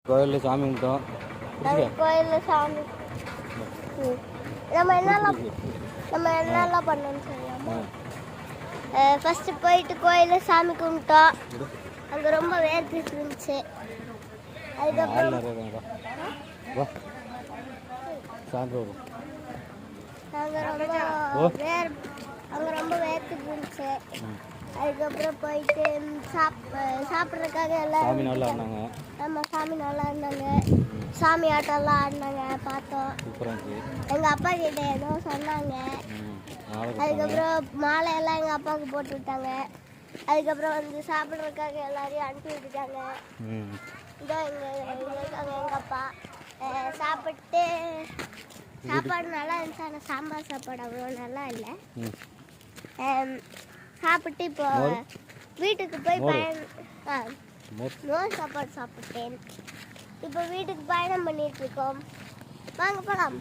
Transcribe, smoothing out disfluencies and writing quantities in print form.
கோயிலில் சாமி கும்பிட்டோம். கோயிலில் சாமி நம்ம என்னெல்லாம் பண்ணோம்னு சொல்லலாமா? ஃபஸ்ட்டு போயிட்டு கோயிலில் சாமி கும்பிட்டோம். அங்கே ரொம்ப வேர்த்துட்டு இருந்துச்சு. அதுக்கப்புறம் அங்கே ரொம்ப வேர்த்துட்டு இருந்துச்சு. அதுக்கப்புறம் போயிட்டு சாப்பிட்றதுக்காக எல்லாம் நம்ம சாமி நல்லா இருந்தாங்க. சாமி ஆட்டம்லாம் ஆடினாங்க, பார்த்தோம். எங்கள் அப்பா கிட்ட ஏதோ சொன்னாங்க. அதுக்கப்புறம் மாலையெல்லாம் எங்கள் அப்பாவுக்கு போட்டு விட்டாங்க. அதுக்கப்புறம் வந்து சாப்பிட்றதுக்காக எல்லாரையும் அனுப்பி விட்டுட்டாங்க. இதோ இருக்காங்க எங்கள் அப்பா. சாப்பிட்டு சாப்பாடு நல்லா இருந்துச்சு. ஆனால் சாம்பார் சாப்பாடு அவ்வளோ நல்லா இல்லை. சாப்பிட்டு இப்போ வீட்டுக்கு போய் மோர் சாப்பாடு சாப்பிட்டேன். இப்போ வீட்டுக்கு பயணம் பண்ணிட்டு இருக்கோம். வாங்க போகலாம்.